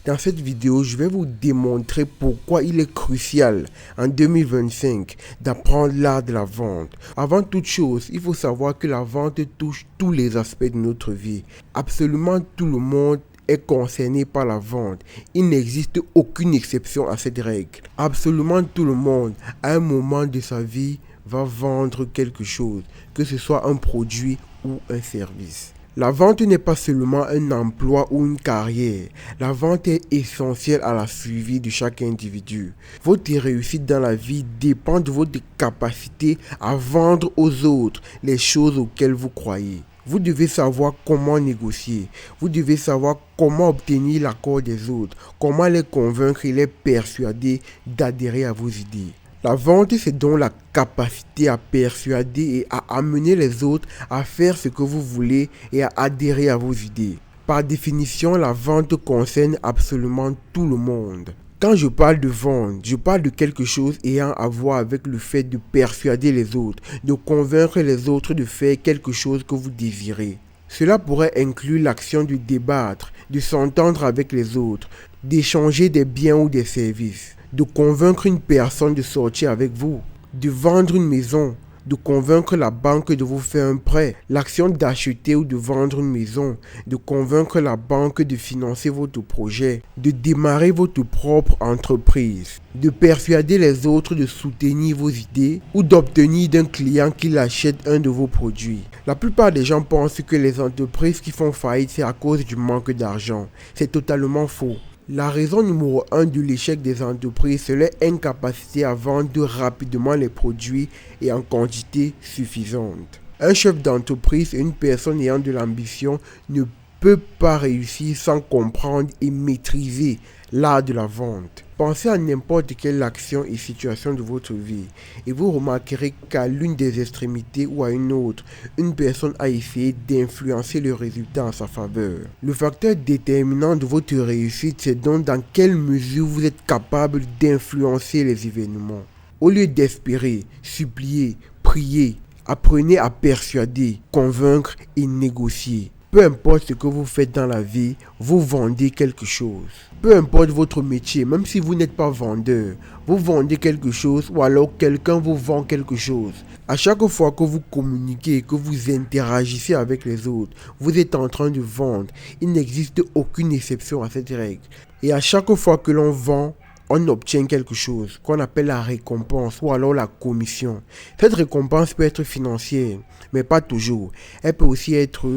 Dans cette vidéo, je vais vous démontrer pourquoi il est crucial en 2025 d'apprendre l'art de la vente. Avant toute chose, il faut savoir que la vente touche tous les aspects de notre vie. Absolument tout le monde est concerné par la vente. Il n'existe aucune exception à cette règle. Absolument tout le monde, à un moment de sa vie, va vendre quelque chose, que ce soit un produit ou un service. La vente n'est pas seulement un emploi ou une carrière. La vente est essentielle à la survie de chaque individu. Votre réussite dans la vie dépend de votre capacité à vendre aux autres les choses auxquelles vous croyez. Vous devez savoir comment négocier. Vous devez savoir comment obtenir l'accord des autres, comment les convaincre et les persuader d'adhérer à vos idées. La vente, c'est donc la capacité à persuader et à amener les autres à faire ce que vous voulez et à adhérer à vos idées. Par définition, la vente concerne absolument tout le monde. Quand je parle de vente, je parle de quelque chose ayant à voir avec le fait de persuader les autres, de convaincre les autres de faire quelque chose que vous désirez. Cela pourrait inclure l'action de débattre, de s'entendre avec les autres, d'échanger des biens ou des services, de convaincre une personne de sortir avec vous, de vendre une maison, de convaincre la banque de vous faire un prêt, l'action d'acheter ou de vendre une maison, de convaincre la banque de financer votre projet, de démarrer votre propre entreprise, de persuader les autres de soutenir vos idées ou d'obtenir d'un client qu'il achète un de vos produits. La plupart des gens pensent que les entreprises qui font faillite, c'est à cause du manque d'argent. C'est totalement faux. La raison numéro 1 de l'échec des entreprises, c'est leur incapacité à vendre rapidement les produits et en quantité suffisante. Un chef d'entreprise et une personne ayant de l'ambition ne peut pas réussir sans comprendre et maîtriser l'art de la vente. Pensez à n'importe quelle action et situation de votre vie et vous remarquerez qu'à l'une des extrémités ou à une autre, une personne a essayé d'influencer le résultat en sa faveur. Le facteur déterminant de votre réussite, c'est donc dans quelle mesure vous êtes capable d'influencer les événements. Au lieu d'espérer, supplier, prier, apprenez à persuader, convaincre et négocier. Peu importe ce que vous faites dans la vie, vous vendez quelque chose. Peu importe votre métier, même si vous n'êtes pas vendeur, vous vendez quelque chose ou alors quelqu'un vous vend quelque chose. À chaque fois que vous communiquez, que vous interagissez avec les autres, vous êtes en train de vendre. Il n'existe aucune exception à cette règle. Et à chaque fois que l'on vend, on obtient quelque chose qu'on appelle la récompense ou alors la commission. Cette récompense peut être financière, mais pas toujours. Elle peut aussi être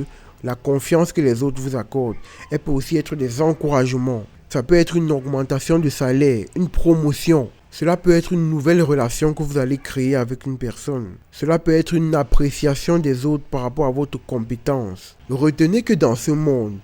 la confiance que les autres vous accordent. Elle peut aussi être des encouragements. Ça peut être une augmentation de salaire, une promotion. Cela peut être une nouvelle relation que vous allez créer avec une personne. Cela peut être une appréciation des autres par rapport à votre compétence. Retenez que dans ce monde,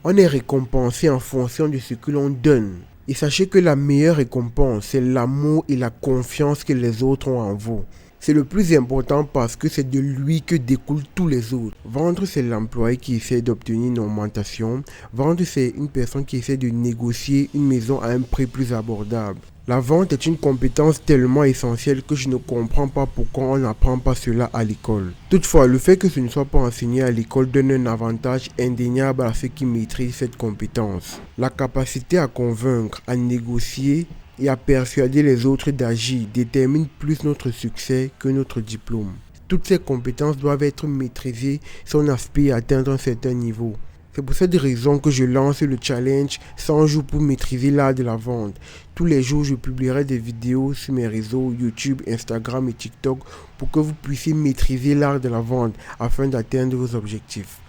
on est récompensé en fonction de ce que l'on donne. Et sachez que la meilleure récompense, c'est l'amour et la confiance que les autres ont en vous. C'est le plus important parce que c'est de lui que découlent tous les autres. Vendre, c'est l'employé qui essaie d'obtenir une augmentation. Vendre, c'est une personne qui essaie de négocier une maison à un prix plus abordable. La vente est une compétence tellement essentielle que je ne comprends pas pourquoi on n'apprend pas cela à l'école. Toutefois, le fait que ce ne soit pas enseigné à l'école donne un avantage indéniable à ceux qui maîtrisent cette compétence. La capacité à convaincre, à négocier et à persuader les autres d'agir détermine plus notre succès que notre diplôme. Toutes ces compétences doivent être maîtrisées si on aspire à atteindre un certain niveau. C'est pour cette raison que je lance le challenge 100 jours pour maîtriser l'art de la vente. Tous les jours, je publierai des vidéos sur mes réseaux YouTube, Instagram et TikTok pour que vous puissiez maîtriser l'art de la vente afin d'atteindre vos objectifs.